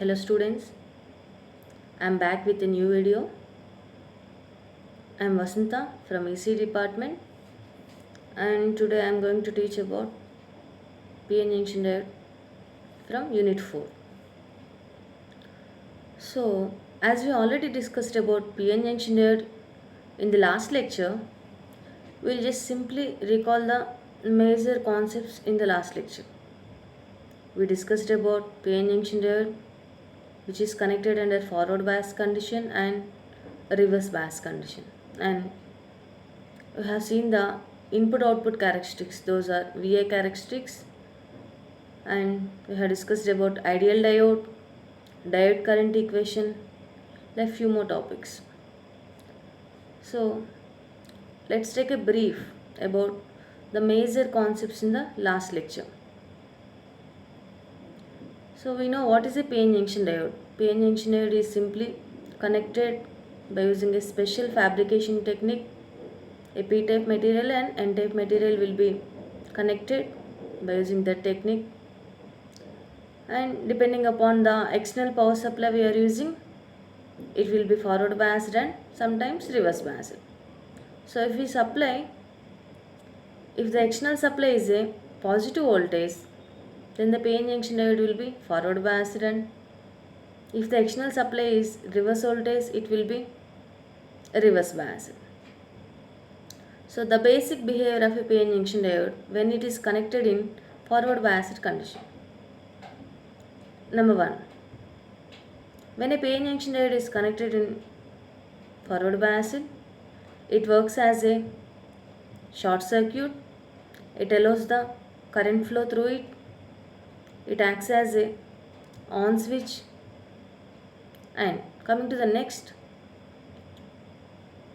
Hello students, I am back with a new video. I am Vasanta from EC department and today I am going to teach about PN junction diode from unit 4. So as we already discussed about PN junction diode in the last lecture, we will just simply recall the major concepts in the last lecture. We discussed about PN junction diode which is connected under forward bias condition and reverse bias condition, and we have seen the input output characteristics, those are VA characteristics, and we have discussed about ideal diode, diode current equation, like few more topics. So let's take a brief about the major concepts in the last lecture. So we know what is a PN junction diode. PN junction diode is simply connected by using a special fabrication technique. A p-type material and n-type material will be connected by using that technique, and depending upon the external power supply we are using, it will be forward biased and sometimes reverse biased. So if the external supply is a positive voltage, then the PN junction diode will be forward biased, and if the external supply is reverse voltage, it will be reverse biased. So the basic behavior of a PN junction diode when it is connected in forward biased condition. Number 1. When a PN junction diode is connected in forward biased, it works as a short circuit. It allows the current flow through it. It acts as a on switch. And coming to the next,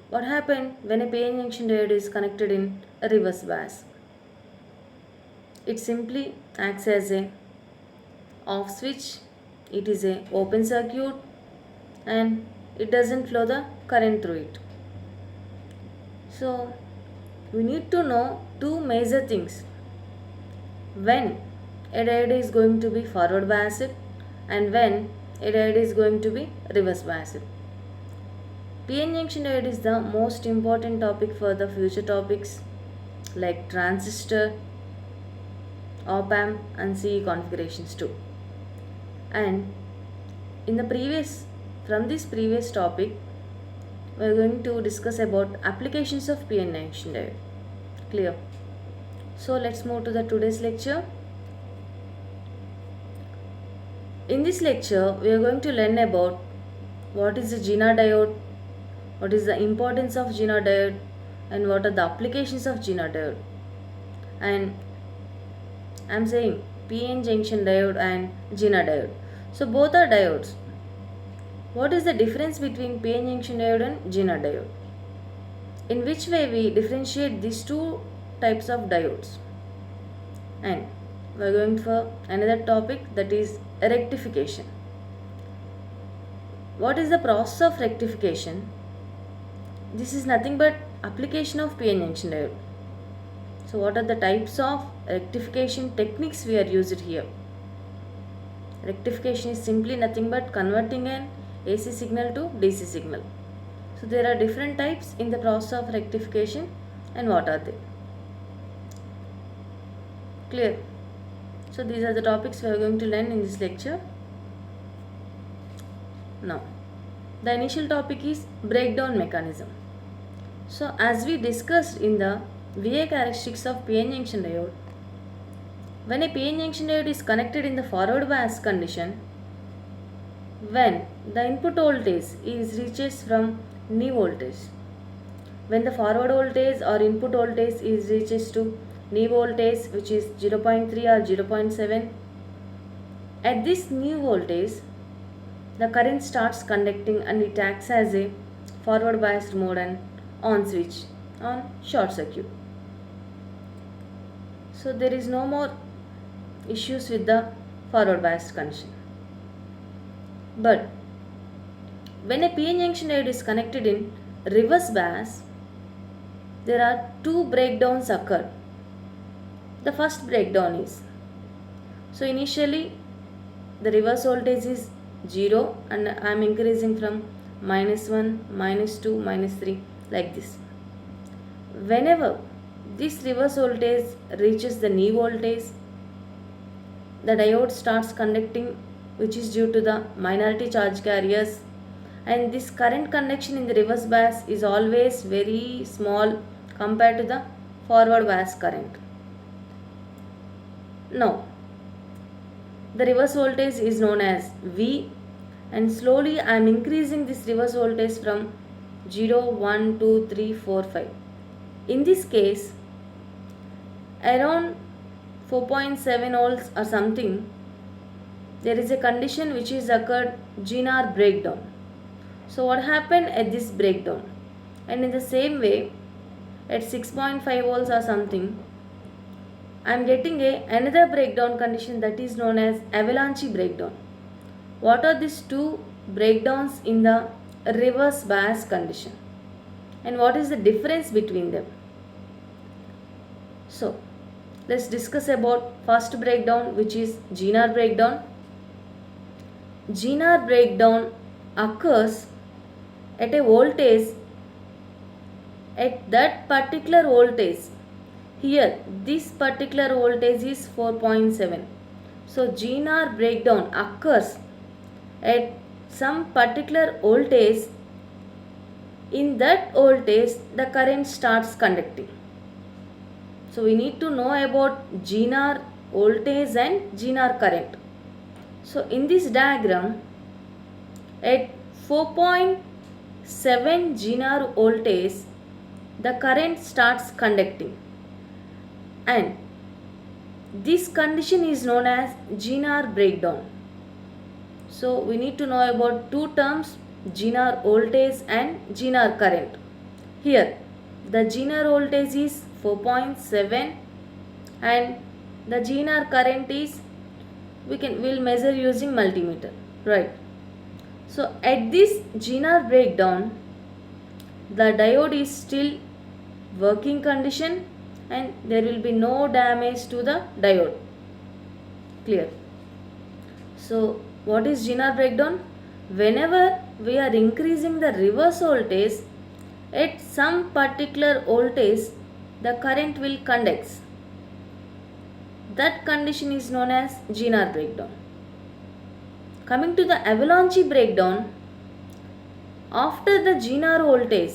what happened when a PN junction diode is connected in a reverse bias? It simply acts as a off switch. It is a open circuit and it doesn't flow the current through it. So we need to know two major things: when a diode is going to be forward biased and when a diode is going to be reverse biased. PN junction diode is the most important topic for the future topics like transistor, op amp and CE configurations too. And from this previous topic, we are going to discuss about applications of PN junction diode. Clear? So let's move to the today's lecture. In this lecture, we are going to learn about what is the Zener diode, what is the importance of Zener diode, and what are the applications of Zener diode. And I am saying PN junction diode and Zener diode. So both are diodes. What is the difference between PN junction diode and Zener diode? In which way we differentiate these two types of diodes? And we are going for another topic, that is rectification. What is the process of rectification? This is nothing but application of PN junction diode. So what are the types of rectification techniques we are used here? Rectification is simply nothing but converting an AC signal to DC signal. So there are different types in the process of rectification, and what are they? Clear? So these are the topics we are going to learn in this lecture. Now, the initial topic is breakdown mechanism. So as we discussed in the VA characteristics of PN junction diode, when a PN junction diode is connected in the forward bias condition, when the input voltage is reaches from knee voltage, when the forward voltage or input voltage is reaches to knee voltage, which is 0.3 or 0.7, at this knee voltage the current starts conducting and it acts as a forward biased mode and on switch on short circuit. So there is no more issues with the forward biased condition. But when a PN junction diode is connected in reverse bias, there are two breakdowns occur. The first breakdown is, so initially the reverse voltage is 0 and I am increasing from -1, -2, -3 like this. Whenever this reverse voltage reaches the knee voltage, the diode starts conducting, which is due to the minority charge carriers, and this current conduction in the reverse bias is always very small compared to the forward bias current. Now the reverse voltage is known as V, and slowly I am increasing this reverse voltage from 0, 1, 2, 3, 4, 5. In this case, around 4.7 volts or something, there is a condition which is occurred, Zener breakdown. So what happened at this breakdown? And in the same way, at 6.5 volts or something, I am getting another breakdown condition that is known as avalanche breakdown. What are these two breakdowns in the reverse bias condition? And what is the difference between them? So, let's discuss about first breakdown, which is Zener breakdown. Zener breakdown occurs at a voltage, at that particular voltage. Here this particular voltage is 4.7. So Zener breakdown occurs at some particular voltage. In that voltage the current starts conducting. So we need to know about Zener voltage and Zener current. So in this diagram, at 4.7 Zener voltage, the current starts conducting, and this condition is known as Zener breakdown. So we need to know about two terms, Zener voltage and Zener current. Here the Zener voltage is 4.7 and the Zener current is, we'll measure using multimeter, right? So at this Zener breakdown, the diode is still working condition and there will be no damage to the diode. Clear? So what is Zener breakdown? Whenever we are increasing the reverse voltage, at some particular voltage the current will conduct. That condition is known as Zener breakdown. Coming to the avalanche breakdown, after the Zener voltage,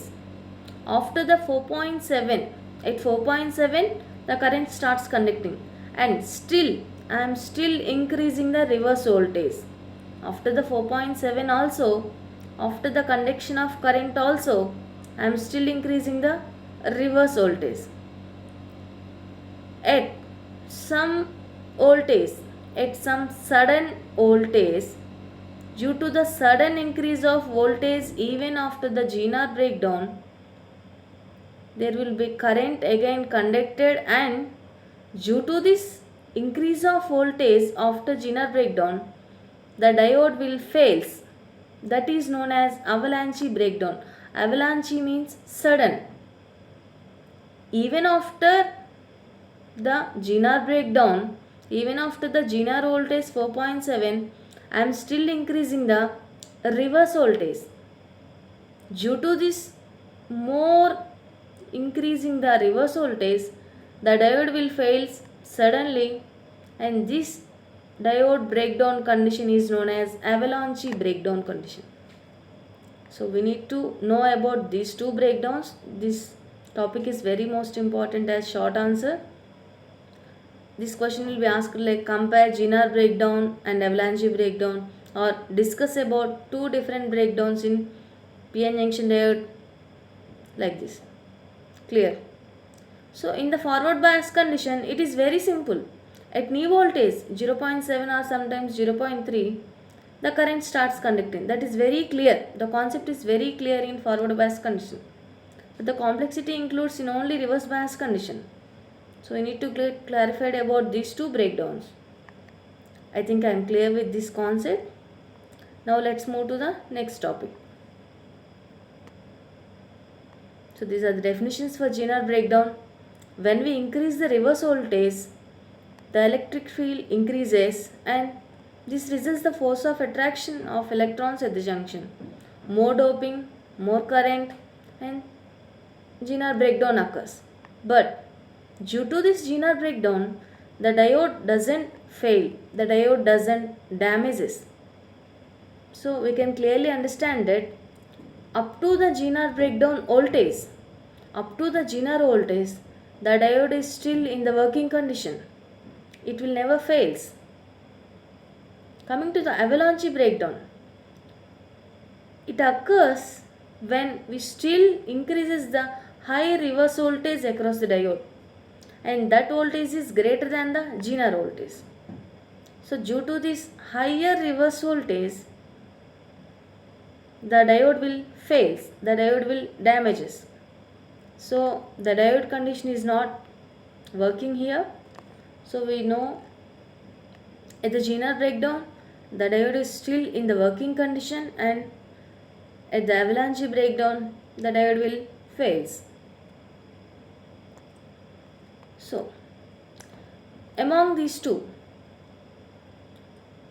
after the 4.7, at 4.7 the current starts conducting, and still I am still increasing the reverse voltage. After the 4.7 also, after the conduction of current also, I am still increasing the reverse voltage. At some voltage, at some sudden voltage, due to the sudden increase of voltage even after the Zener breakdown, there will be current again conducted, and due to this increase of voltage after Zener breakdown, the diode will fails. That is known as avalanche breakdown. Avalanche means sudden. Even after the Zener breakdown, even after the Zener voltage 4.7, I am still increasing the reverse voltage. Due to this more increasing the reverse voltage, the diode will fail suddenly, and this diode breakdown condition is known as avalanche breakdown condition. So we need to know about these two breakdowns. This topic is very most important as short answer. This question will be asked like compare Zener breakdown and avalanche breakdown, or discuss about two different breakdowns in PN junction diode, like this. Clear? So in the forward bias condition, it is very simple. At knee voltage 0.7 or sometimes 0.3, the current starts conducting. That is very clear. The concept is very clear in forward bias condition. But the complexity includes in only reverse bias condition. So we need to get clarified about these two breakdowns. I think I am clear with this concept. Now let's move to the next topic. So these are the definitions for Zener breakdown. When we increase the reverse voltage, the electric field increases and This results the force of attraction of electrons at the junction. More doping, more current, and Zener breakdown occurs. But due to this Zener breakdown, the diode doesn't fail, the diode doesn't damages. So we can clearly understand that up to the Zener breakdown voltage, up to the Zener voltage, the diode is still in the working condition. It will never fails. Coming to the avalanche breakdown, it occurs when we still increases the high reverse voltage across the diode, and that voltage is greater than the Zener voltage. So due to this higher reverse voltage, the diode will fails, the diode will damages. So the diode condition is not working here. So we know at the Zener breakdown, the diode is still in the working condition, and at the avalanche breakdown, the diode will fails. So among these two,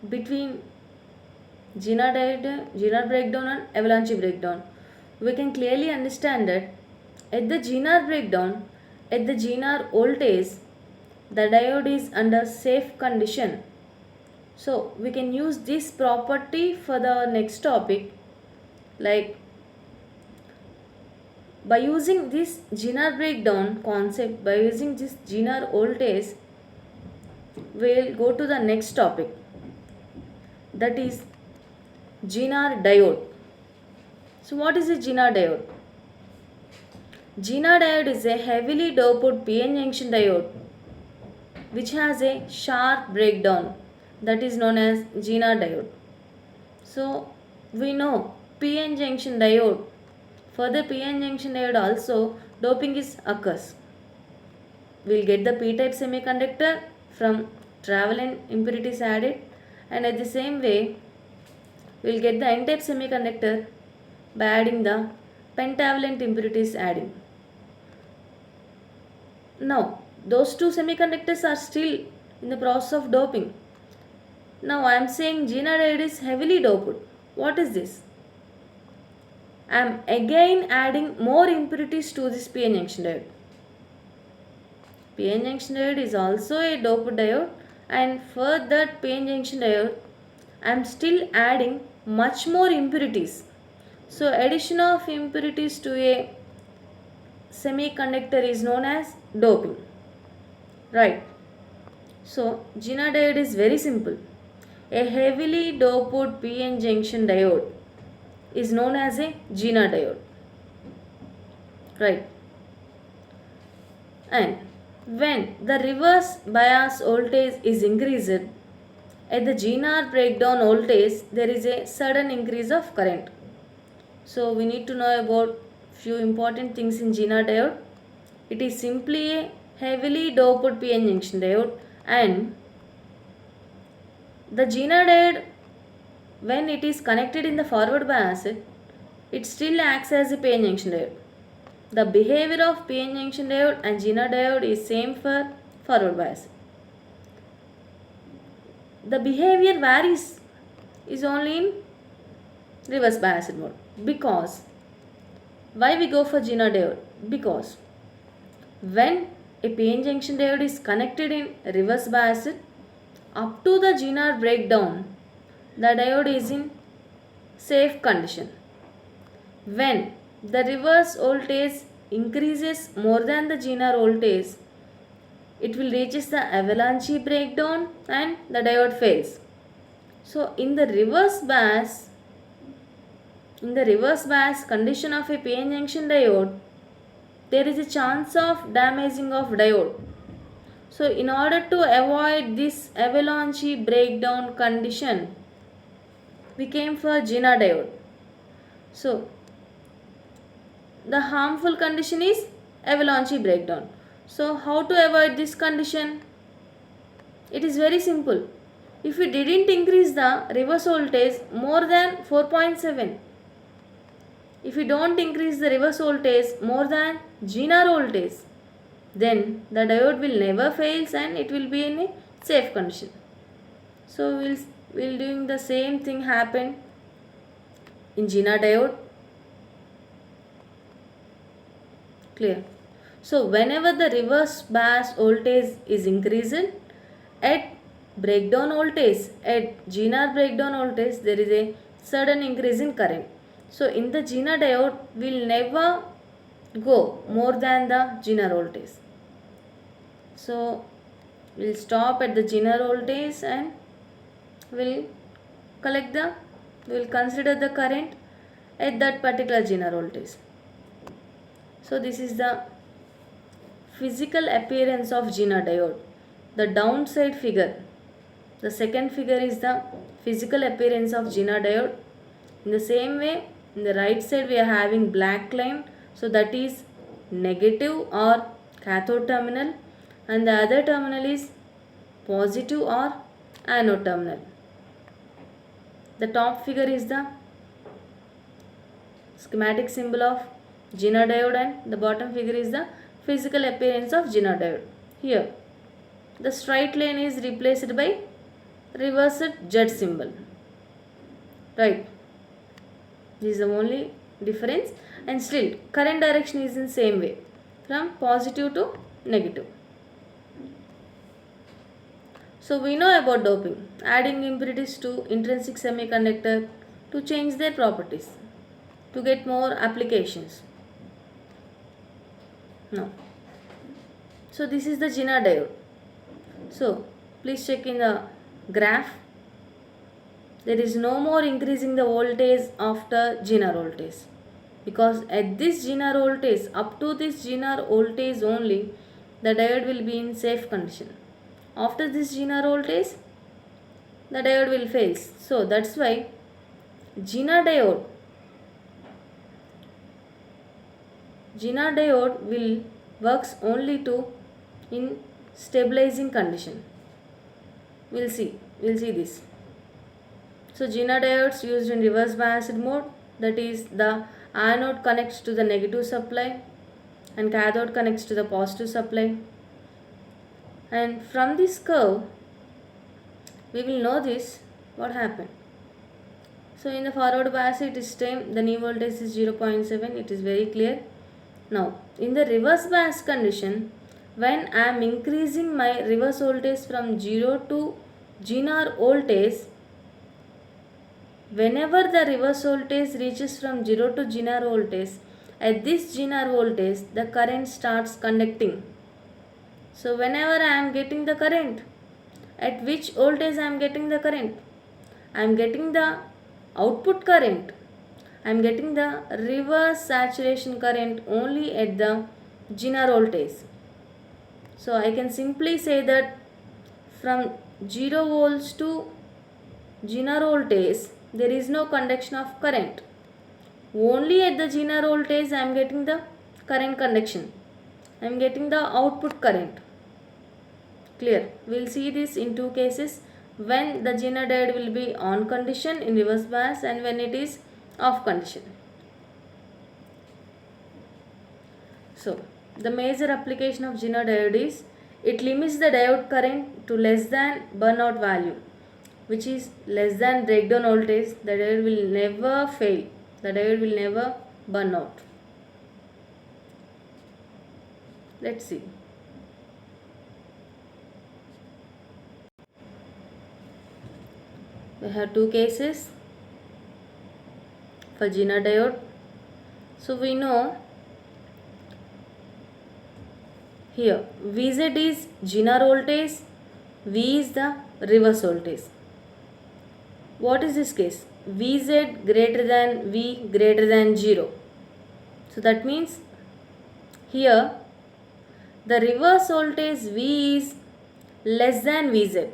between Zener breakdown and avalanche breakdown, we can clearly understand that at the Zener breakdown, at the Zener voltage, the diode is under safe condition. So we can use this property for the next topic, like by using this Zener breakdown concept, by using this Zener voltage, we will go to the next topic, that is Zener diode. So what is a Zener diode? Zener diode is a heavily doped PN junction diode which has a sharp breakdown, that is known as Zener diode. So we know PN junction diode, for the PN junction diode also doping is occurs. We will get the p-type semiconductor from travelling impurities added, and at the same way we will get the n-type semiconductor by adding the pentavalent impurities adding. Now those two semiconductors are still in the process of doping. Now I am saying Zener diode is heavily doped. What is this? I am again adding more impurities to this PN junction diode. PN junction diode is also a doped diode, and for that PN junction diode I am still adding much more impurities. So addition of impurities to a semiconductor is known as doping. Right. So Zener diode is very simple. A heavily doped PN junction diode is known as a Zener diode. Right. And when the reverse bias voltage is increased, at the Zener breakdown voltage there is a sudden increase of current. So we need to know about few important things in Zener diode. It is simply a heavily doped PN junction diode, and the Zener diode, when it is connected in the forward bias, it still acts as a PN junction diode. The behavior of PN junction diode and Zener diode is same for forward bias. The behavior varies is only in reverse biased mode. Because why we go for Zener diode? Because when a PN junction diode is connected in reverse biased, up to the Zener breakdown, the diode is in safe condition. When the reverse voltage increases more than the Zener voltage, it will reaches the avalanche breakdown and the diode fails. So in the reverse bias condition of a PN junction diode, there is a chance of damaging of diode. So in order to avoid this avalanche breakdown condition, we came for Zener diode. So the harmful condition is avalanche breakdown. So how to avoid this condition? It is very simple. If we didn't increase the reverse voltage more than 4.7, if we don't increase the reverse voltage more than Zener voltage, then the diode will never fails and it will be in a safe condition. So we will we'll doing the same thing happen in Zener diode. Clear? So whenever the reverse bias voltage is increased at breakdown voltage, at Zener breakdown voltage, there is a sudden increase in current. So in the Zener diode, will never go more than the Zener voltage. So we'll stop at the Zener voltage and we'll consider the current at that particular Zener voltage. So this is the physical appearance of Zener diode. The downside figure. The second figure is the physical appearance of Zener diode. In the same way, in the right side we are having black line. So that is negative or cathode terminal, and the other terminal is positive or anode terminal. The top figure is the schematic symbol of Zener diode and the bottom figure is the physical appearance of Zener diode. Here, the straight line is replaced by reversed Z symbol. Right. This is the only difference, and still current direction is in same way from positive to negative. So we know about doping, adding impurities to intrinsic semiconductor to change their properties, to get more applications. No. So this is the Zener diode. So please check in the graph. There is no more increasing the voltage after Zener voltage, because at this Zener voltage, up to this Zener voltage only, the diode will be in safe condition. After this Zener voltage, the diode will fail. So that's why Zener diode will works only to in stabilizing condition. We'll see this. So Zener diodes used in reverse biased mode, that is the anode connects to the negative supply and cathode connects to the positive supply. And from this curve, we will know this what happened. So in the forward bias it is same, the new voltage is 0.7, it is very clear. Now in the reverse bias condition, when I am increasing my reverse voltage from 0 to Zener voltage, whenever the reverse voltage reaches from 0 to Zener voltage, at this Zener voltage the current starts conducting. So whenever I am getting the current, at which voltage I am getting the current? I am getting the output current. I am getting the reverse saturation current only at the Zener voltage. So I can simply say that from 0 volts to Zener voltage, there is no conduction of current. Only at the Zener voltage I am getting the current conduction. I am getting the output current. Clear? We will see this in two cases, when the Zener diode will be on condition in reverse bias and when it is off condition. So the major application of Zener diode is it limits the diode current to less than burnout value, which is less than breakdown voltage. The diode will never fail. The diode will never burn out. Let's see. We have two cases for Zener diode. So we know here Vz is Zener voltage, V is the reverse voltage. What is this case? Vz greater than V greater than 0. So that means here the reverse voltage V is less than Vz.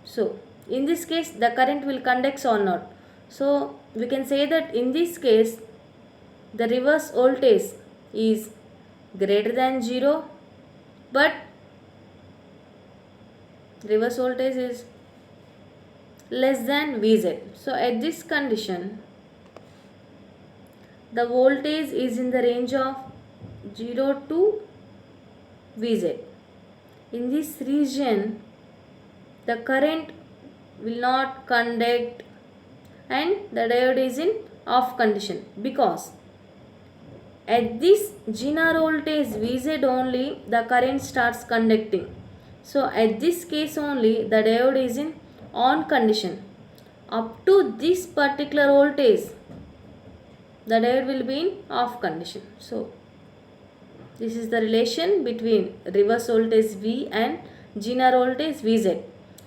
So in this case the current will conduct or not. So we can say that in this case the reverse voltage is greater than 0, but reverse voltage is less than Vz. So at this condition the voltage is in the range of 0 to Vz. In this region the current will not conduct and the diode is in off condition because at this Gina voltage Vz only the current starts conducting. So at this case only the diode is in on condition. Up to this particular voltage the diode will be in off condition. So this is the relation between reverse voltage V and Gina voltage Vz.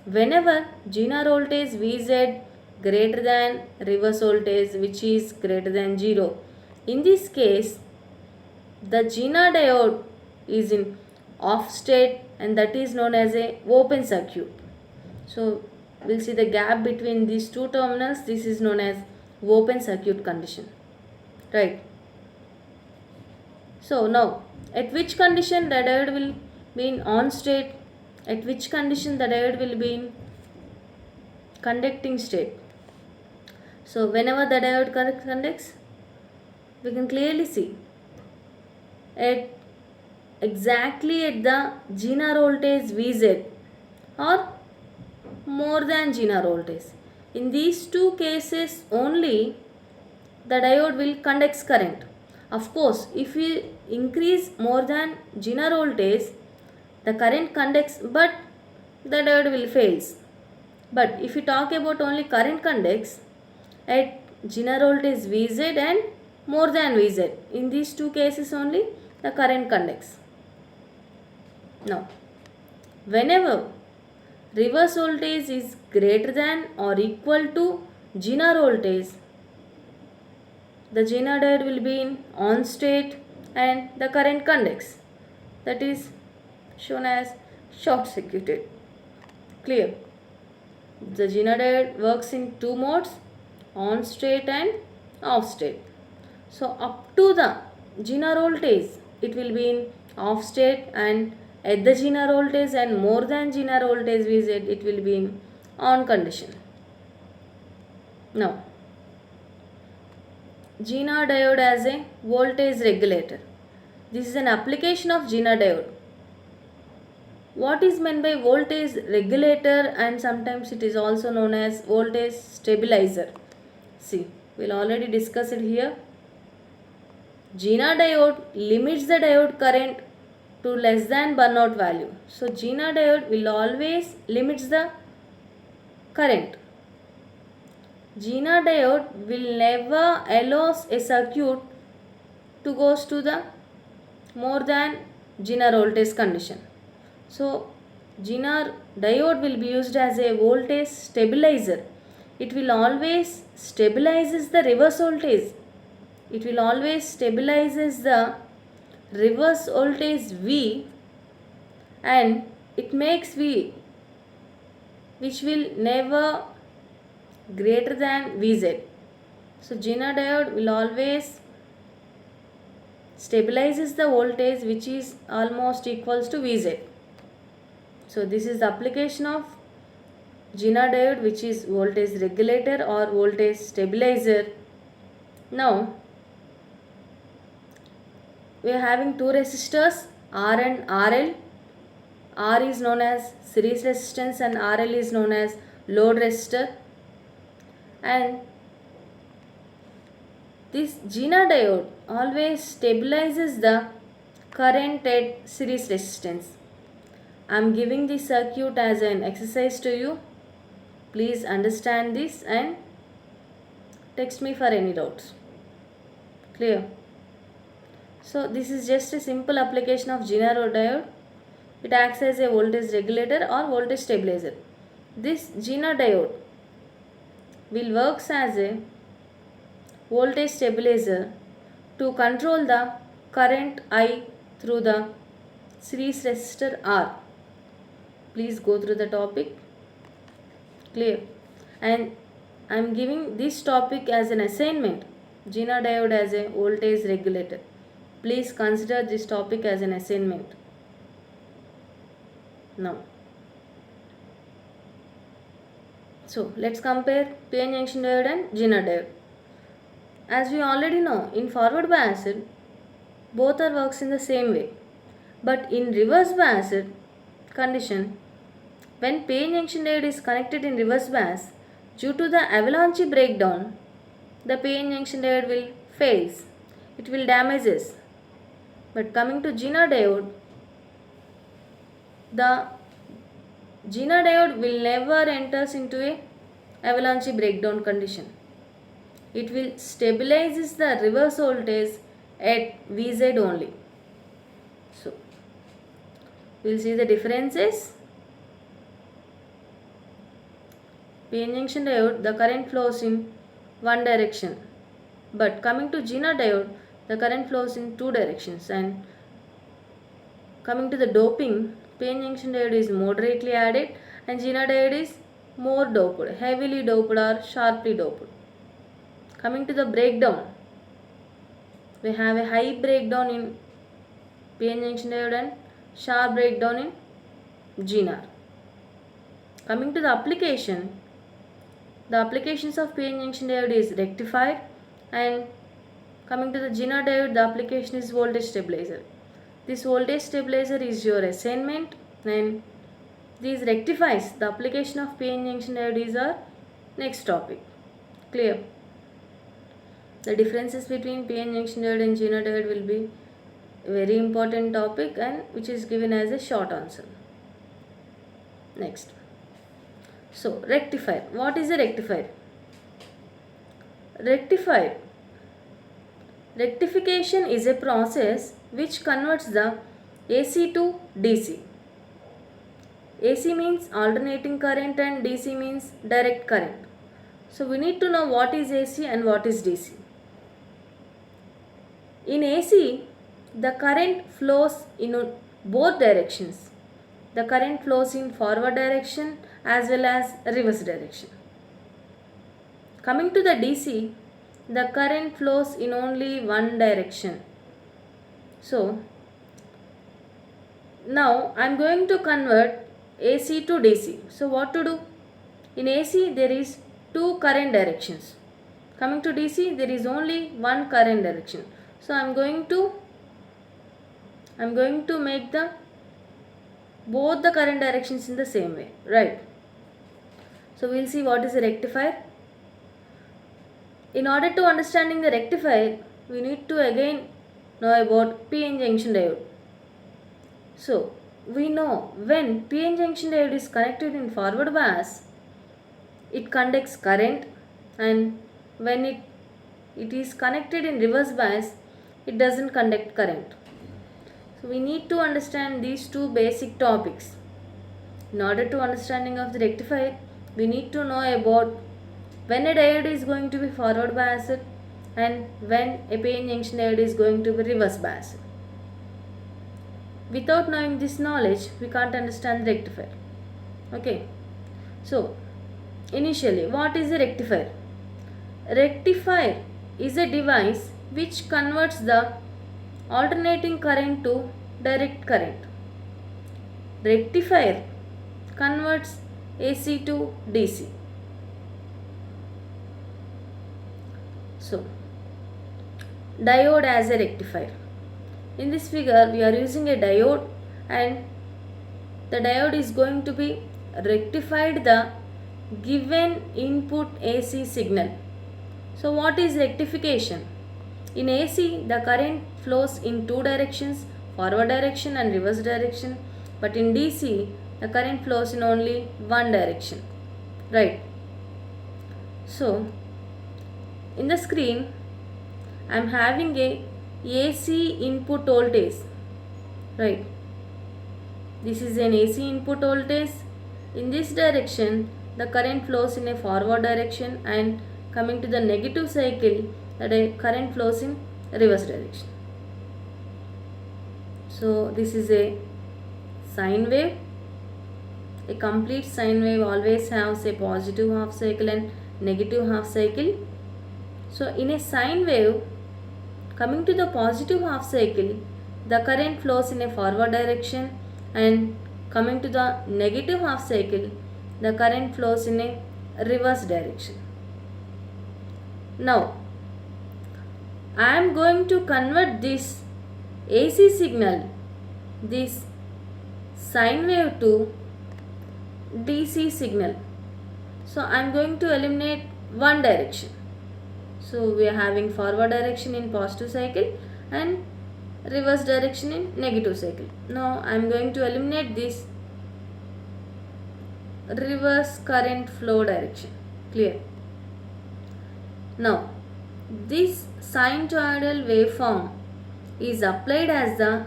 Whenever Gina voltage Vz greater than reverse voltage which is greater than 0, in this case the Gina diode is in off state and that is known as a open circuit. So we'll see the gap between these two terminals. This is known as open circuit condition, right? So now at which condition the diode will be in on state, at which condition the diode will be in conducting state. So whenever the diode conducts, we can clearly see at exactly at the Gina voltage Vz or more than Gina voltage. In these two cases only the diode will conduct current. Of course, if we increase more than Gina voltage, the current conducts but the diode will fails. But if we talk about only current conducts at Gina voltage Vz and more than Vz, in these two cases only the current conducts. Now, whenever reverse voltage is greater than or equal to Gina voltage, the Gina diode will be in on state and the current conducts. That is shown as short circuited. Clear? The Gina diode works in two modes, on state and off state. So up to the Gina voltage it will be in off state and at the Gina voltage and more than Gina voltage Vz it will be in on condition. Now Gina diode as a voltage regulator. This is an application of Gina diode. What is meant by voltage regulator and sometimes it is also known as voltage stabilizer? See, we'll already discuss it here. Gina diode limits the diode current to less than burnout value. So Gina diode will always limits the current. Gina diode will never allows a circuit to goes to the more than Gina voltage condition. So Gina diode will be used as a voltage stabilizer. It will always stabilizes the reverse voltage. It will always stabilizes the reverse voltage V and it makes V which will never greater than Vz. So Gina diode will always stabilizes the voltage which is almost equals to Vz. So this is the application of Gina diode which is voltage regulator or voltage stabilizer. Now we are having two resistors R and RL. R is known as series resistance and RL is known as load resistor. And this Gina diode always stabilizes the current at series resistance. I am giving this circuit as an exercise to you. Please understand this and text me for any doubts. Clear? So this is just a simple application of Gina diode. It acts as a voltage regulator or voltage stabilizer. This Gina diode will works as a voltage stabilizer to control the current I through the series resistor R. Please go through the topic. Clear? And I am giving this topic as an assignment. Gina diode as a voltage regulator. Please consider this topic as an assignment. Now, so let's compare PN junction diode and Gina diode. As we already know, in forward biased, both are works in the same way. But in reverse biased condition, When PN junction diode is connected in reverse bias, due to the avalanche breakdown, the PN junction diode will fails. It will damages. But coming to GINA diode, the GINA diode will never enters into a avalanche breakdown condition. It will stabilizes the reverse voltage at Vz only. So, we will see the differences. PN junction diode, the current flows in one direction. But coming to GINA diode, the current flows in two directions. And coming to the doping, PN junction diode is moderately added and GINA diode is more doped, heavily doped or sharply doped. Coming to the breakdown, we have a high breakdown in PN junction diode and sharp breakdown in GINA. Coming to the application, the applications of PN junction diode is rectified, and coming to the GINA diode, the application is voltage stabilizer. This voltage stabilizer is your assignment, and these rectifies the application of PN junction diode is our next topic. Clear? The differences between PN junction diode and GINA diode will be a very important topic, and which is given as a short answer. Next. So, rectifier. What is a rectifier? Rectification is a process which converts the AC to DC. AC means alternating current and DC means direct current. So, we need to know what is AC and what is DC. In AC, the current flows in both directions. The current flows in forward direction as well as reverse direction. Coming to the DC, the current flows in only one direction. So, now I am going to convert AC to DC. So, what to do? In AC, there is two current directions. Coming to DC, there is only one current direction. So, I am going to make both the current directions in the same way, right? So, we will see what is a rectifier. In order to understanding the rectifier, we need to again know about PN junction diode. So, we know when PN junction diode is connected in forward bias, it conducts current, and when it is connected in reverse bias, it doesn't conduct current. So, we need to understand these two basic topics. In order to understanding of the rectifier, we need to know about when a diode is going to be forward biased and when a PN junction diode is going to be reverse biased. Without knowing this knowledge, we can't understand the rectifier. Okay. So, initially, what is a rectifier? Rectifier is a device which converts the alternating current to direct current. Rectifier converts AC to DC. So, diode as a rectifier. In this figure, we are using a diode, and the diode is going to be rectified the given input AC signal. So, what is rectification? In AC, the current flows in two directions, forward direction and reverse direction. But in DC, the current flows in only one direction. Right. So, in the screen, I am having a AC input voltage. Right. This is an AC input voltage. In this direction, the current flows in a forward direction, and coming to the negative cycle, the current flows in reverse direction. So, this is a sine wave. A complete sine wave always has a positive half cycle and negative half cycle. So, in a sine wave, coming to the positive half cycle, the current flows in a forward direction, and coming to the negative half cycle, the current flows in a reverse direction. Now, I am going to convert this AC signal, this sine wave, to DC signal. So I am going to eliminate one direction. So we are having forward direction in positive cycle and reverse direction in negative cycle. Now I am going to eliminate this reverse current flow direction. Clear? Now this sinusoidal waveform is applied as the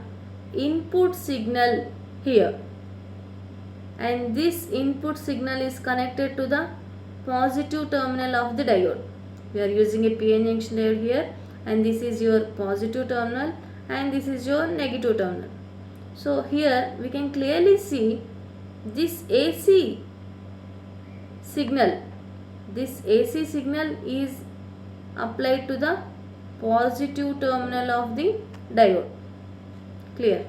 input signal here, and this input signal is connected to the positive terminal of the diode. We are using a PN junction diode here, and this is your positive terminal and this is your negative terminal. So here we can clearly see this AC signal. This AC signal is applied to the positive terminal of the diode. Clear?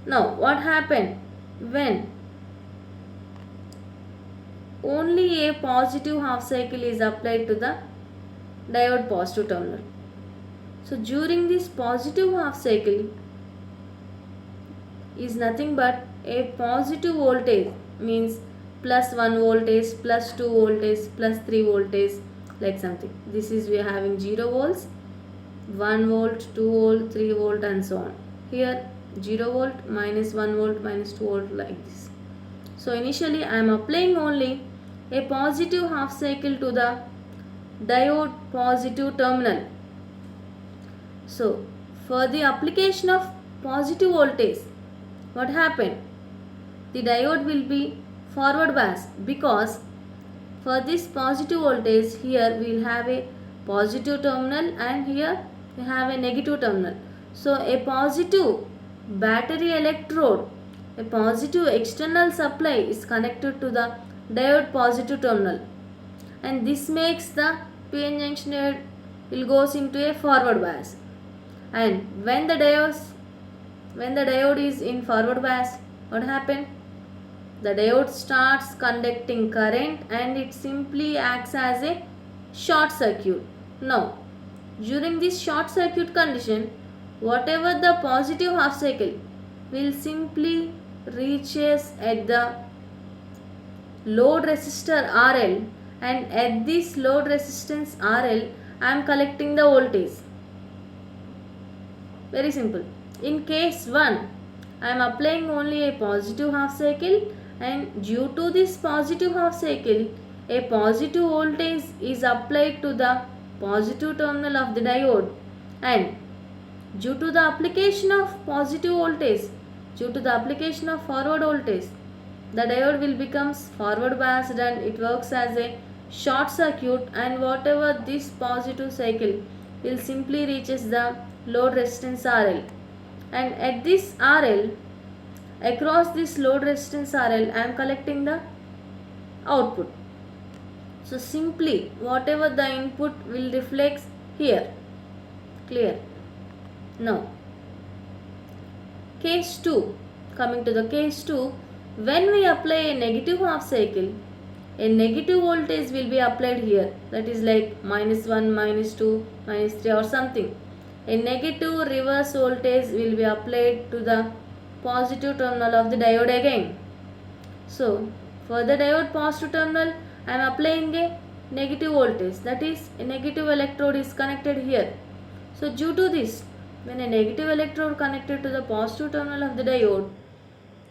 Now what happened when only a positive half cycle is applied to the diode positive terminal? So during this positive half cycle is nothing but a positive voltage, means plus 1 voltage, plus 2 voltage, plus 3 voltage, like something. This is we are having 0 volts, 1 volt, 2 volt, 3 volt and so on. Here 0 volt, minus 1 volt, minus 2 volt, like this. So initially I am applying only a positive half cycle to the diode positive terminal. So for the application of positive voltage, what happened? The diode will be forward biased, because for this positive voltage here we will have a positive terminal and here we have a negative terminal. So a positive battery electrode, a positive external supply is connected to the diode positive terminal, and this makes the PN junction diode will goes into a forward bias. And when the diode is in forward bias, what happened? The diode starts conducting current and it simply acts as a short circuit. Now during this short circuit condition, whatever the positive half cycle will simply reaches at the load resistor RL, and at this load resistance RL I am collecting the voltage. Very simple. In case 1, I am applying only a positive half cycle, and due to this positive half cycle, a positive voltage is applied to the positive terminal of the diode, and due to the application of positive voltage, due to the application of forward voltage, the diode will becomes forward biased and it works as a short circuit, and whatever this positive cycle will simply reaches the load resistance RL, and at this RL, across this load resistance RL, I am collecting the output. So simply whatever the input will reflect here. Clear? Now case 2, coming to the case 2, when we apply a negative half cycle, a negative voltage will be applied here, that is like minus 1, minus 2, minus 3 or something. A negative reverse voltage will be applied to the positive terminal of the diode again. So for the diode positive terminal, I am applying a negative voltage, that is a negative electrode is connected here. So due to this, when a negative electrode connected to the positive terminal of the diode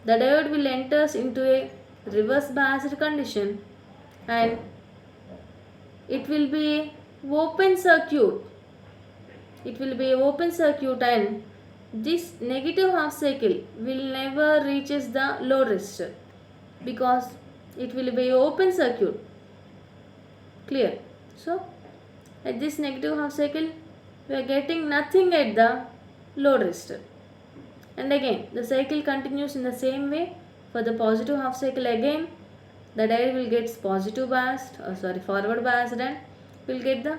will enters into a reverse biased condition, and it will be a open circuit. It will be an open circuit, and this negative half cycle will never reaches the load resistor because it will be an open circuit. Clear? So at this negative half cycle we are getting nothing at the load resistor, and again the cycle continues in the same way. For the positive half cycle, again the diode will get positive biased, forward biased, and will get the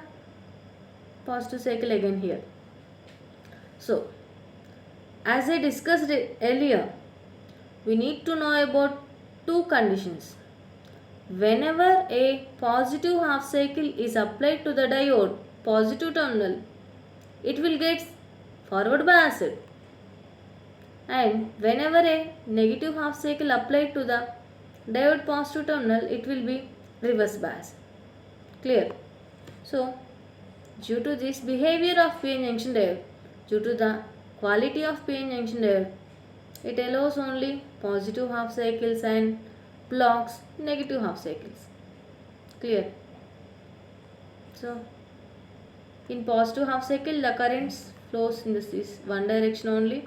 positive cycle again here. So as I discussed earlier, we need to know about two conditions. Whenever a positive half cycle is applied to the diode positive terminal, it will get forward biased, and whenever a negative half cycle applied to the diode positive terminal, it will be reverse bias. Clear? So, due to this behavior of PN junction diode, due to the quality of PN junction diode, it allows only positive half cycles and blocks negative half cycles. Clear? So, in positive half cycle, the currents flows in this one direction only.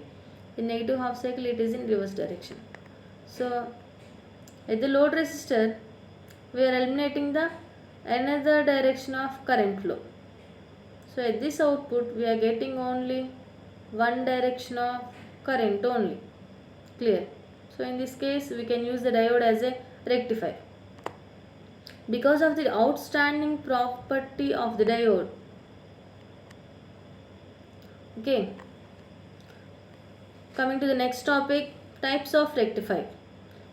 In negative half cycle, it is in reverse direction. So, at the load resistor, we are eliminating the another direction of current flow. So, at this output, we are getting only one direction of current only. Clear? So, in this case, we can use the diode as a rectifier. Because of the outstanding property of the diode, okay, coming to the next topic, types of rectifier.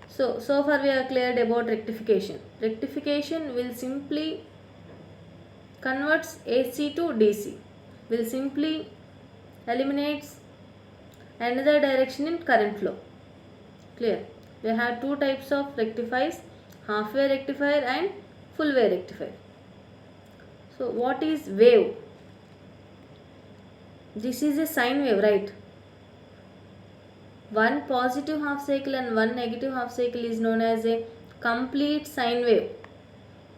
So far we are cleared about rectification. Rectification will simply converts AC to DC, will simply eliminates another direction in current flow. Clear? We have two types of rectifiers, half wave rectifier and full wave rectifier. So what is wave? This is a sine wave, right? One positive half cycle and one negative half cycle is known as a complete sine wave.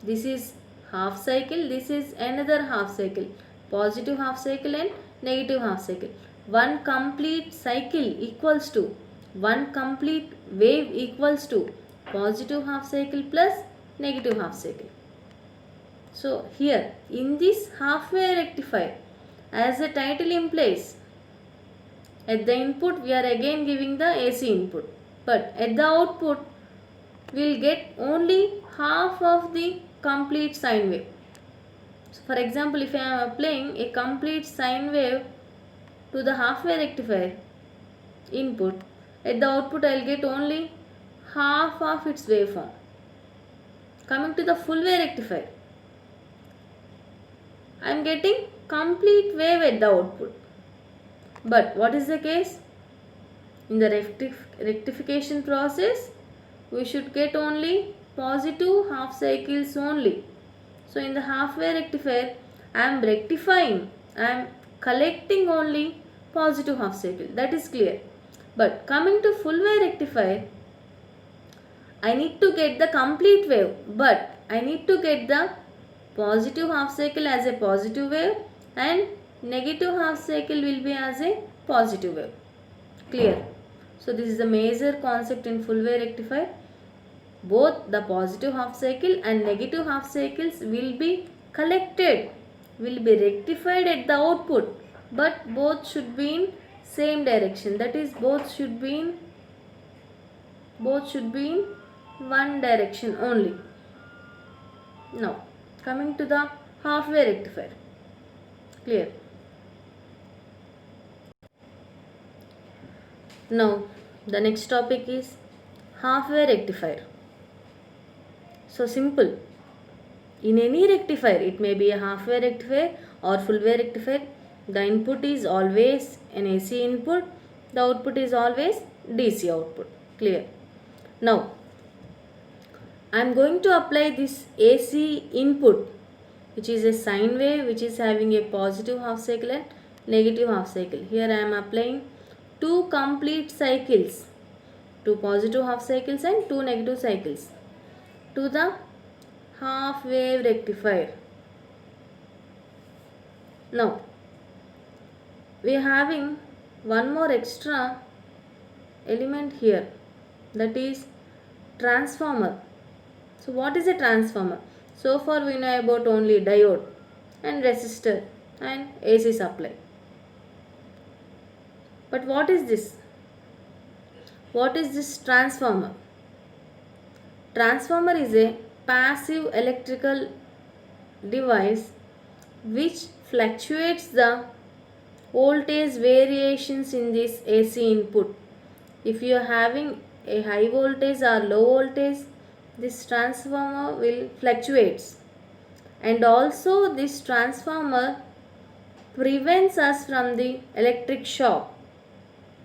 This is half cycle, this is another half cycle. Positive half cycle and negative half cycle. One complete cycle equals to, one complete wave equals to positive half cycle plus negative half cycle. So here in this half wave rectifier, as the title implies, at the input we are again giving the AC input, but at the output we will get only half of the complete sine wave. So for example, if I am applying a complete sine wave to the half wave rectifier input, at the output I will get only half of its waveform. Coming to the full wave rectifier, I am getting complete wave at the output. But what is the case? In the rectification process, we should get only positive half cycles only. So in the half wave rectifier, I am rectifying, I am collecting only positive half cycle. That is clear. But coming to full wave rectifier, I need to get the complete wave, but I need to get the positive half cycle as a positive wave and negative half cycle will be as a positive wave. Clear? So this is the major concept in full wave rectifier. Both the positive half cycle and negative half cycles will be collected, will be rectified at the output, but both should be in same direction. That is, both should be in one direction only. Now coming to the half wave rectifier. Clear? Now the next topic is half wave rectifier. So simple. In any rectifier, it may be a half wave rectifier or full wave rectifier, the input is always an AC input, the output is always DC output. Clear? Now I am going to apply this AC input, which is a sine wave, which is having a positive half cycle and negative half cycle. Here I am applying two complete cycles, two positive half cycles and two negative cycles to the half wave rectifier. Now we are having one more extra element here, that is transformer. So what is a transformer? So far we know about only diode and resistor and AC supply. But what is this? What is this transformer? Transformer is a passive electrical device which fluctuates the voltage variations in this AC input. If you are having a high voltage or low voltage, this transformer will fluctuates, and also this transformer prevents us from the electric shock,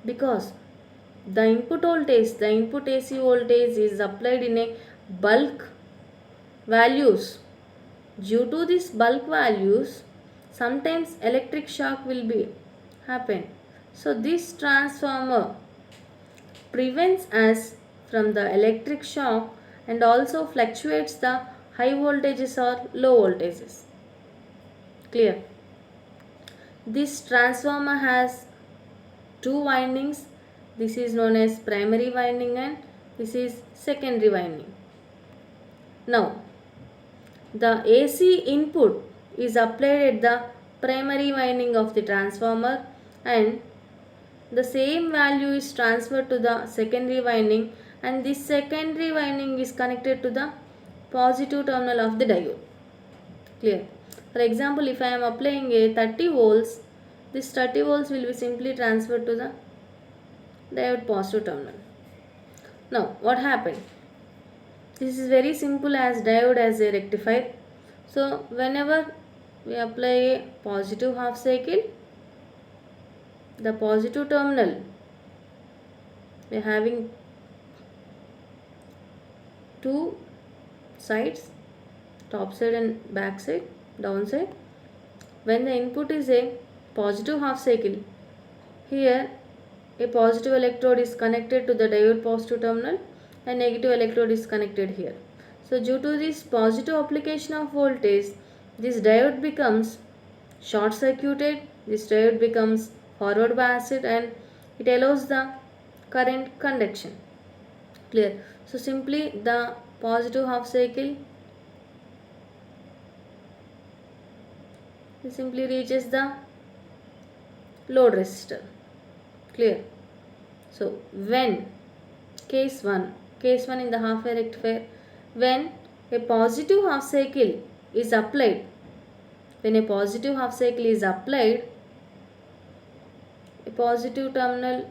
because the input AC voltage is applied in a bulk values. Due to these bulk values, sometimes electric shock will be happen. So this transformer prevents us from the electric shock and also fluctuates the high voltages or low voltages. Clear? This transformer has two windings. This is known as primary winding and this is secondary winding. Now, the AC input is applied at the primary winding of the transformer and the same value is transferred to the secondary winding, and this secondary winding is connected to the positive terminal of the diode. Clear? For example, if I am applying a 30 volts, this 30 volts will be simply transferred to the diode positive terminal. Now, what happened? This is very simple as diode as a rectifier. So, whenever we apply a positive half cycle, the positive terminal, we are having two sides, top side and back side, down side. When the input is a positive half cycle, here a positive electrode is connected to the diode positive terminal and negative electrode is connected here. So due to this positive application of voltage, this diode becomes short circuited, this diode becomes forward biased and it allows the current conduction. Clear? So simply the positive half cycle simply reaches the load resistor. Clear? So when case 1 in the half wave rectifier, when a positive half cycle is applied, a positive terminal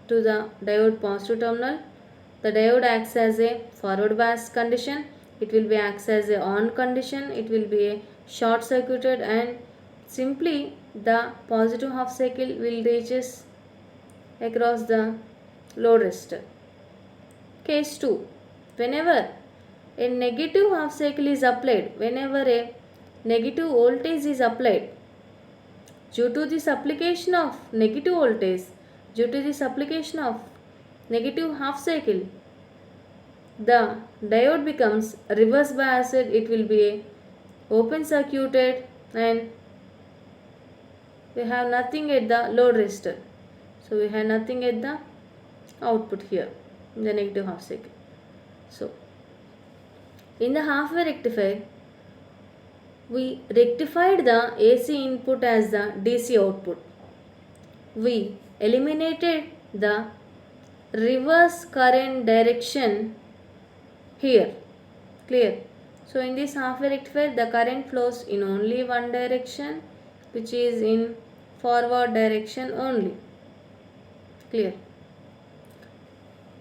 to the diode positive terminal, the diode acts as a forward bias condition, it will be acts as a on condition, it will be a short circuited and simply the positive half cycle will reaches across the load resistor. Case 2, whenever a negative half cycle is applied, whenever a negative voltage is applied, due to this application of negative voltage, due to this application of negative half cycle, the diode becomes reverse biased, it will be a open circuited and we have nothing at the load resistor. So we have nothing at the output here in the negative half cycle. So in the half wave rectifier, we rectified the AC input as the DC output. We eliminated the reverse current direction here. Clear? So in this half wave rectifier, the current flows in only one direction, which is in forward direction only. Clear?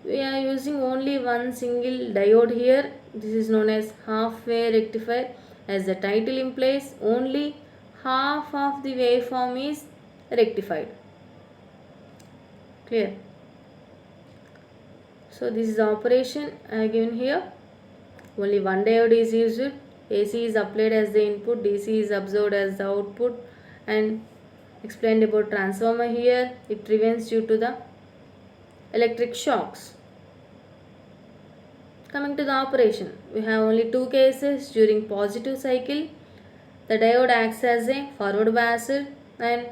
We are using only one single diode here. This is known as half wave rectifier. As the title implies, only half of the waveform is rectified. Clear? So this is the operation I have given here. Only one diode is used. AC is applied as the input, DC is observed as the output, and explained about transformer here. It prevents due to the electric shocks. Coming to the operation, we have only two cases. During positive cycle, the diode acts as a forward biased and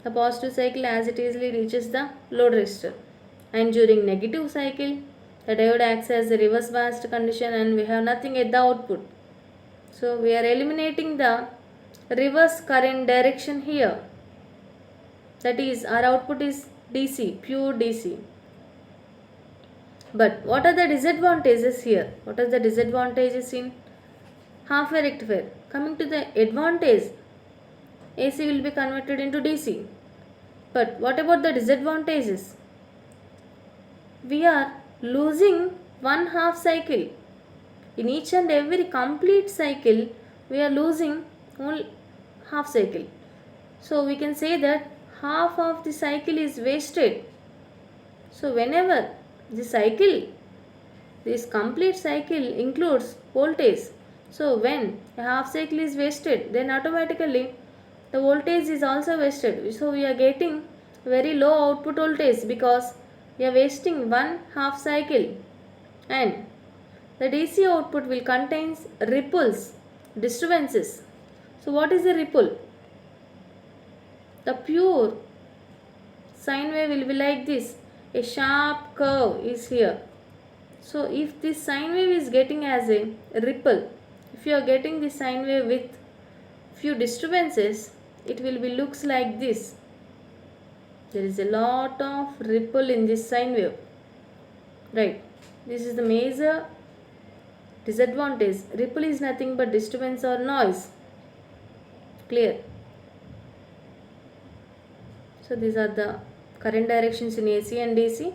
the positive cycle as it easily reaches the load resistor. And during negative cycle, the diode acts as a reverse biased condition and we have nothing at the output. So we are eliminating the reverse current direction here. That is, our output is DC, pure DC. But what are the disadvantages here? What are the disadvantages in half wave rectifier? Coming to the advantage, AC will be converted into DC. But what about the disadvantages? We are losing one half cycle. In each and every complete cycle, we are losing only half cycle. So we can say that half of the cycle is wasted. So whenever the cycle, this complete cycle includes voltage. So when a half cycle is wasted, then automatically the voltage is also wasted. So we are getting very low output voltage because we are wasting one half cycle, and the DC output will contain ripples, disturbances. So what is a ripple? The pure sine wave will be like this. A sharp curve is here. So if this sine wave is getting as a ripple, if you are getting the sine wave with few disturbances, it will be looks like this. There is a lot of ripple in this sine wave, right? This is the major disadvantage. Ripple is nothing but disturbance or noise. Clear? So these are the current directions in AC and DC.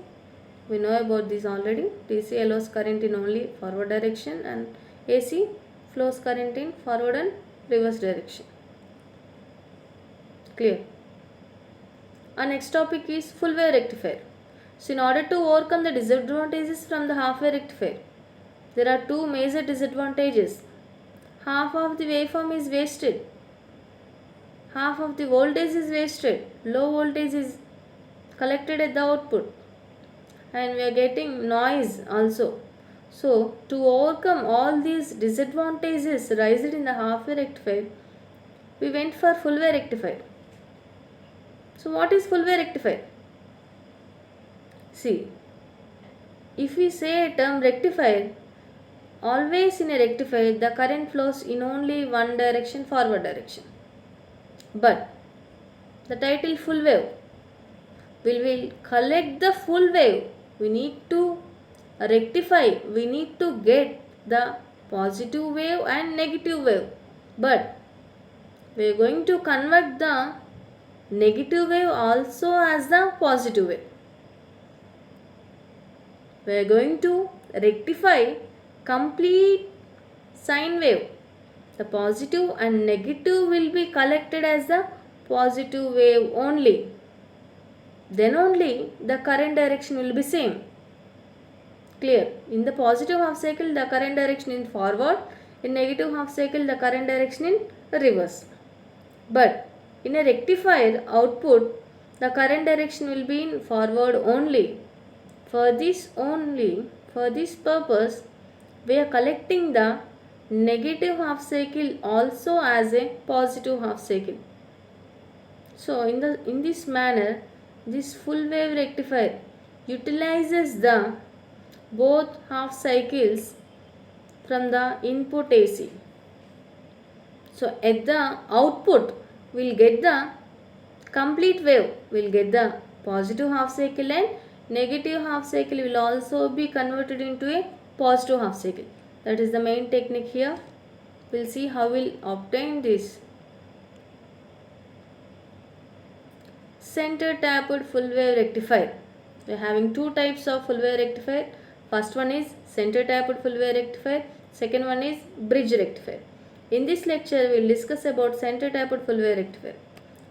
We know about this already. DC allows current in only forward direction, and AC flows current in forward and reverse direction. Clear? Our next topic is full wave rectifier. So in order to overcome the disadvantages from the half wave rectifier, there are two major disadvantages. Half of the waveform is wasted. Half of the voltage is wasted. Low voltage is collected at the output, and we are getting noise also. So to overcome all these disadvantages raised in the half wave rectifier, we went for full wave rectifier. So what is full wave rectifier? See, if we say a term rectifier, always in a rectifier the current flows in only one direction, forward direction. But the title full wave, we will collect the full wave. We need to rectify, we need to get the positive wave and negative wave. But we are going to convert the negative wave also as the positive wave. We are going to rectify complete sine wave. The positive and negative will be collected as the positive wave only. Then only the current direction will be same. Clear? In the positive half cycle the current direction in forward, in negative half cycle the current direction in reverse. But in a rectifier output the current direction will be in forward only. For this purpose we are collecting the negative half cycle also as a positive half cycle. So in this manner, this full wave rectifier utilizes the both half cycles from the input AC. So at the output we will get the complete wave, we will get the positive half cycle, and negative half cycle will also be converted into a positive half cycle. That is the main technique here. We will see how we will obtain this. Center tapped full wave rectifier. We are having two types of full wave rectifier. First one is center tapped full wave rectifier. Second one is bridge rectifier. In this lecture we will discuss about center tapped full wave rectifier.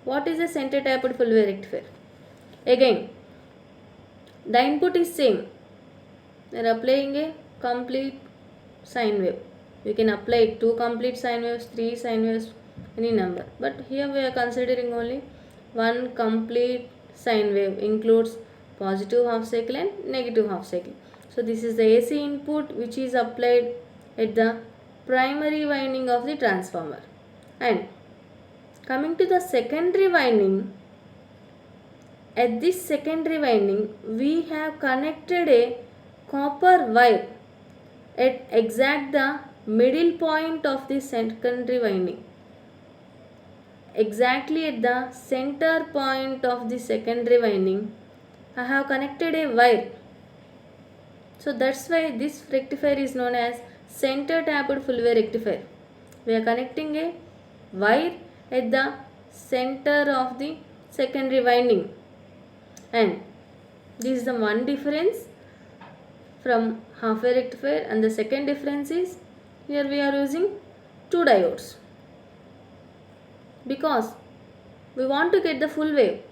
What is a center tapped full wave rectifier? Again, the input is same. We are applying a complete sine wave. We can apply 2 complete sine waves, 3 sine waves, any number. But here we are considering only one complete sine wave, includes positive half cycle and negative half cycle. So this is the AC input which is applied at the primary winding of the transformer. And coming to the secondary winding, at this secondary winding we have connected a copper wire at exact the middle point of the secondary winding. Exactly at the center point of the secondary winding I have connected a wire. So that's why this rectifier is known as center tapped full wave rectifier. We are connecting a wire at the center of the secondary winding, and this is the one difference from half wave rectifier. And the second difference is here we are using 2 diodes because we want to get the full wave.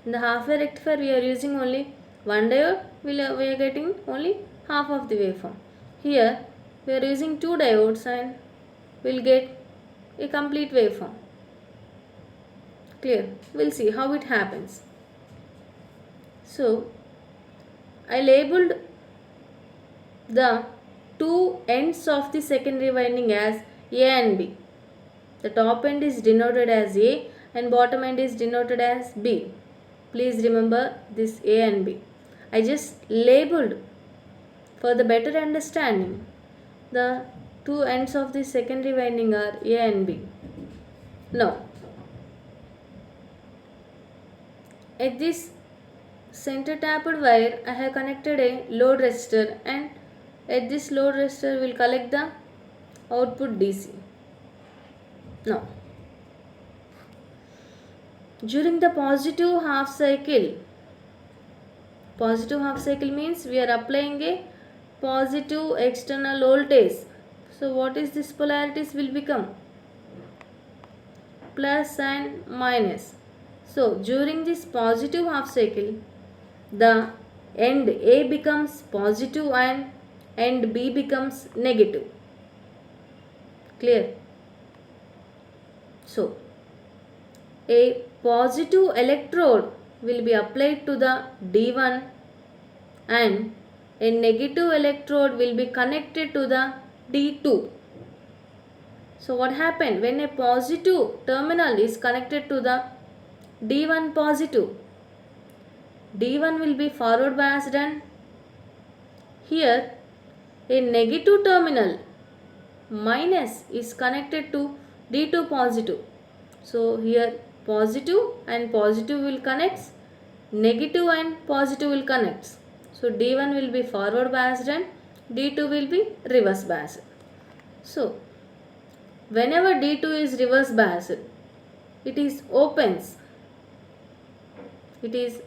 In the half wave rectifier we are using only One diode we are getting only half of the waveform. Here we are using two diodes and we'll get a complete waveform. Clear? We'll see how it happens. So I labeled the two ends of the secondary winding as A and B. The top end is denoted as A and bottom end is denoted as B. Please remember this A and B. I just labeled for the better understanding. The two ends of the secondary winding are A and B. Now, at this center tapped wire, I have connected a load resistor, and at this load resistor will collect the output DC. Now, during the positive half cycle means we are applying a positive external voltage. So what is this polarities will become? Plus and minus. So during this positive half cycle, the end A becomes positive and end B becomes negative. Clear? So a positive electrode will be applied to the D1 and a negative electrode will be connected to the D2. So what happened when a positive terminal is connected to the D1 positive? D1 will be forward biased, and here a negative terminal minus is connected to D2 positive. So here positive and positive will connect, negative and positive will connect. So D1 will be forward biased and D2 will be reverse biased. So whenever D2 is reverse biased, it is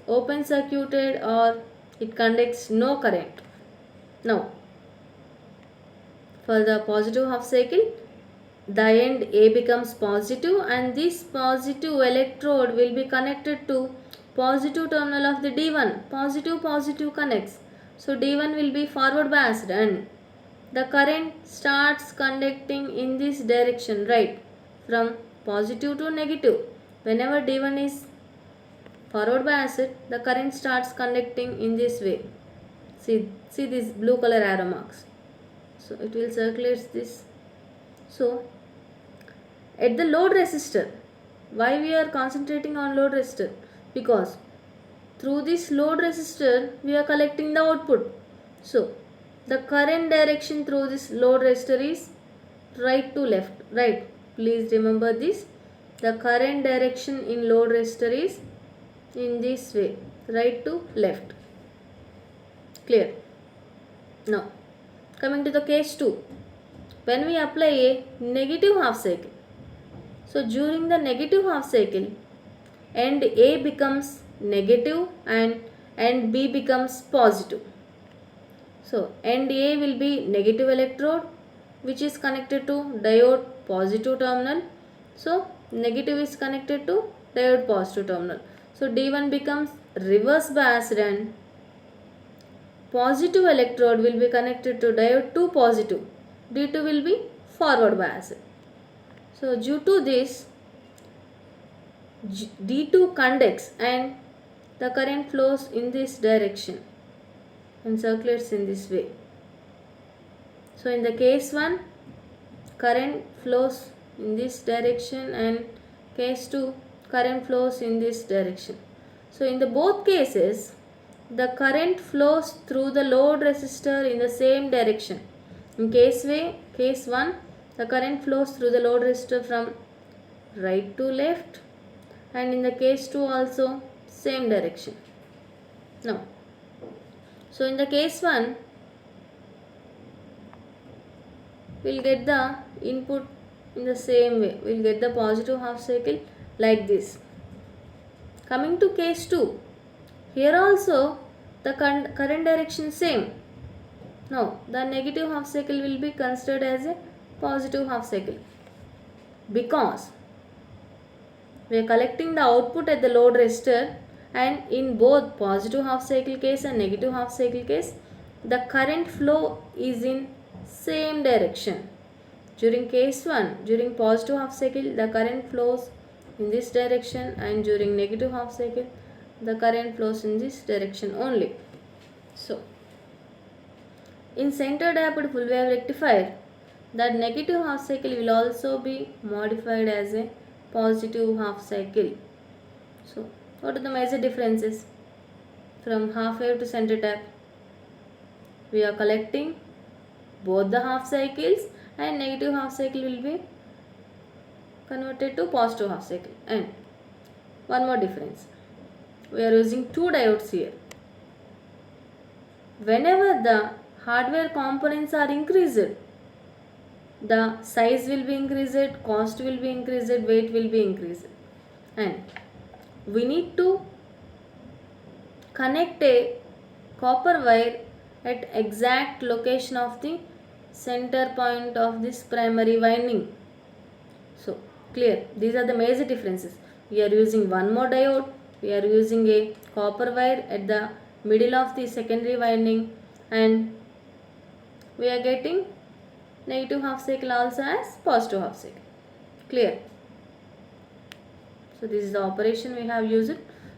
open circuited or it conducts no current. Now, for the positive half cycle, the end A becomes positive and this positive electrode will be connected to positive terminal of the D1. Positive connects. So D1 will be forward biased and the current starts conducting in this direction, right, from positive to negative. Whenever D1 is forward biased, the current starts conducting in this way. See these blue color arrow marks. So it will circulate this. So at the load resistor, why we are concentrating on load resistor? Because through this load resistor we are collecting the output. So the current direction through this load resistor is right to left, right? Please remember this. The current direction in load resistor is in this way, right to left. Clear? Now coming to the case 2, when we apply a negative half cycle. So during the negative half cycle, end A becomes negative and end B becomes positive. So end A will be negative electrode which is connected to diode positive terminal. So negative is connected to diode positive terminal. So D1 becomes reverse biased and positive electrode will be connected to diode 2 positive. D2 will be forward biased. So due to this, D2 conducts and the current flows in this direction and circulates in this way. So in the case 1, current flows in this direction, and case 2, current flows in this direction. So in the both cases, the current flows through the load resistor in the same direction. In case 1, the current flows through the load resistor from right to left, and in the case 2 also same direction. Now, so in the case 1, we'll get the input in the same way. We'll get the positive half cycle like this. Coming to case 2, here also the current direction same. Now the negative half cycle will be considered as a positive half cycle because we are collecting the output at the load resistor and in both positive half cycle case and negative half cycle case, the current flow is in same direction. During case 1, during positive half cycle, the current flows in this direction, and during negative half cycle, the current flows in this direction only. So, in center damped full wave rectifier, that negative half cycle will also be modified as a positive half cycle. So, what are the major differences from half wave to center tap? We are collecting both the half cycles, and negative half cycle will be converted to positive half cycle. And one more difference, we are using two diodes here. Whenever the hardware components are increased, the size will be increased, cost will be increased, weight will be increased, and we need to connect a copper wire at exact location of the center point of this primary winding. So clear, these are the major differences. We are using one more diode, we are using a copper wire at the middle of the secondary winding, and we are getting negative half cycle also as positive half cycle. Clear? So this is the operation we have used.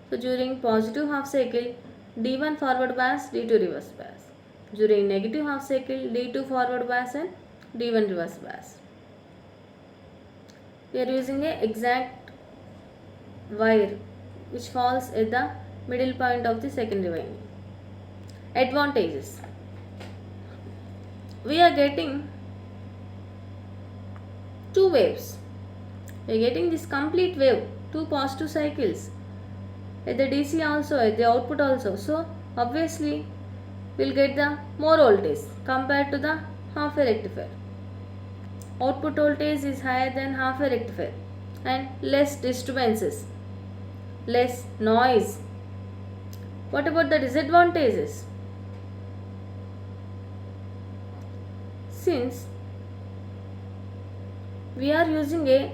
So during positive half cycle, D1 forward bias, D2 reverse bias. During negative half cycle, D2 forward bias and D1 reverse bias. We are using a exact wire which falls at the middle point of the secondary winding. Advantages. We are getting two waves. We are getting this complete wave, two positive cycles at the DC also, at the output also. So obviously we'll get the more voltage compared to the half wave rectifier. Output voltage is higher than half wave rectifier, and less disturbances, less noise. What about the disadvantages? Since we are using a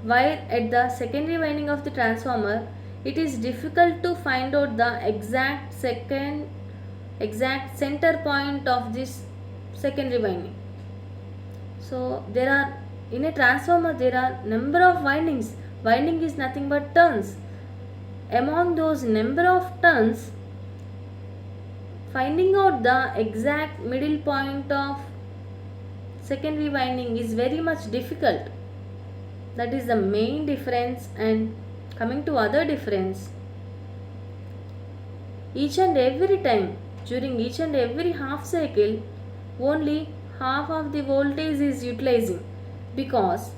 wire at the secondary winding of the transformer, it is difficult to find out the exact center point of this secondary winding. So there are, in a transformer there are number of windings. Winding is nothing but turns. Among those number of turns, finding out the exact middle point of secondary winding is very much difficult. That is the main difference. And coming to other difference, each and every time, during each and every half cycle, only half of the voltage is utilizing, because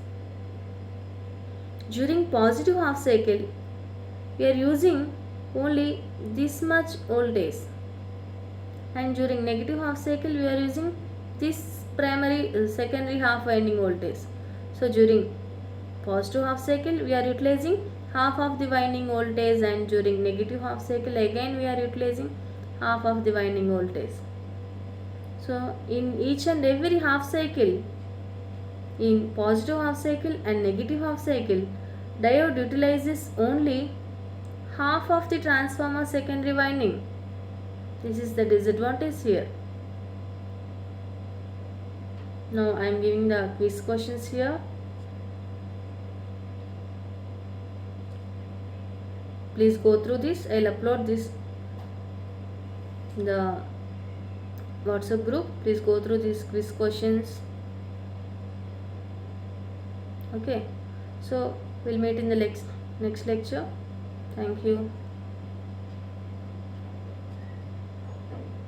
during positive half cycle we are using only this much voltage, and during negative half cycle we are using this primary secondary half winding voltage. So during positive half cycle we are utilizing half of the winding voltage, and during negative half cycle again we are utilizing half of the winding voltage. So in each and every half cycle, in positive half cycle and negative half cycle, diode utilizes only half of the transformer secondary winding. This is the disadvantage here. Now I am giving the quiz questions here. Please go through this. I will upload this in the WhatsApp group. Please go through these quiz questions. Okay. So we'll meet in the next lecture. Thank you.